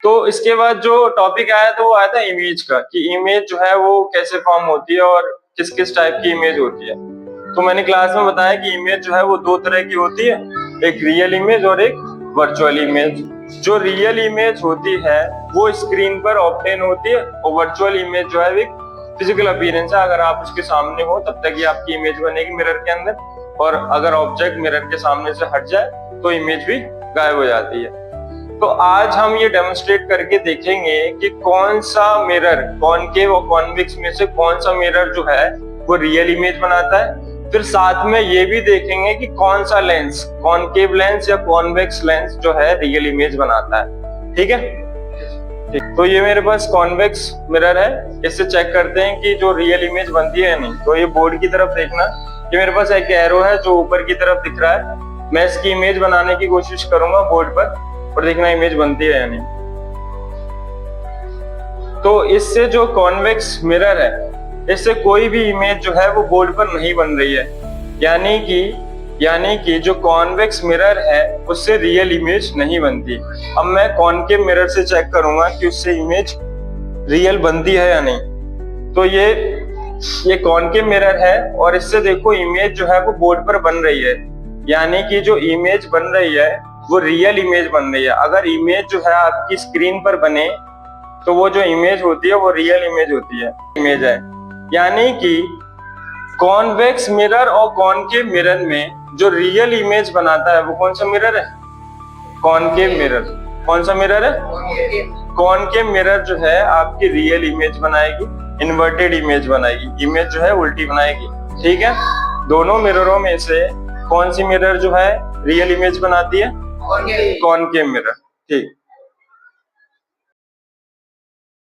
तो इसके बाद जो टॉपिक आया तो वो आया था इमेज का, कि इमेज जो है वो कैसे फॉर्म होती है और किस किस टाइप की इमेज होती है। तो मैंने क्लास में बताया कि इमेज जो है वो दो तरह की होती है, एक रियल इमेज और एक वर्चुअल इमेज। जो रियल इमेज होती है वो स्क्रीन पर ऑब्टेन होती है, और वर्चुअल इमेज जो है एक फिजिकल अपीयरेंस है। अगर आप उसके सामने हो तब तक ही आपकी इमेज बनेगी मिरर के अंदर, और अगर ऑब्जेक्ट मिरर के सामने से हट जाए तो इमेज भी गायब हो जाती है। तो आज हम ये डेमोन्स्ट्रेट करके देखेंगे कि कौन सा मिरर, कॉनकेव और कॉन्वेक्स में से कौन सा मिरर जो है वो रियल इमेज बनाता है। फिर साथ में ये भी देखेंगे कि कौन सा लेंस, कॉनकेव लेंस या कॉन्वेक्स लेंस जो है रियल इमेज बनाता है। ठीक है, ठीक। तो ये मेरे पास कॉन्वेक्स मिरर है, इससे चेक करते हैं कि जो रियल इमेज बनती है या नहीं। तो ये बोर्ड की तरफ देखना, ये मेरे पास एक एरो है जो ऊपर की तरफ दिख रहा है। मैं इसकी इमेज बनाने की कोशिश करूंगा बोर्ड पर, और देखना इमेज बनती है या नहीं। तो इससे जो कॉन्वेक्स मिरर है, इससे कोई भी इमेज जो है वो बोर्ड पर नहीं बन रही है। यानी कि जो कॉन्वेक्स मिरर है उससे रियल इमेज नहीं बनती। अब मैं कॉनकेव मिरर से चेक करूंगा कि उससे इमेज रियल बनती है या नहीं। तो ये कॉनकेव मिरर है, और इससे देखो इमेज जो है वो बोर्ड पर बन रही है, यानी कि जो इमेज बन रही है वो रियल इमेज बन रही है। अगर इमेज जो है आपकी स्क्रीन पर बने तो वो जो इमेज होती है वो रियल इमेज होती है, इमेज है। यानी कि कॉन्वेक्स मिरर और कॉनकेव मिरर में जो रियल इमेज बनाता है वो कौन सा मिरर है? Concave mirror. कौन सा मिरर है? कॉनकेव मिरर जो है आपकी रियल इमेज बनाएगी, इन्वर्टेड इमेज बनाएगी, इमेज जो है उल्टी बनाएगी। ठीक है, दोनों मिररों में से कौन सी मिरर जो है रियल इमेज बनाती है? Concave mirror. ठीक।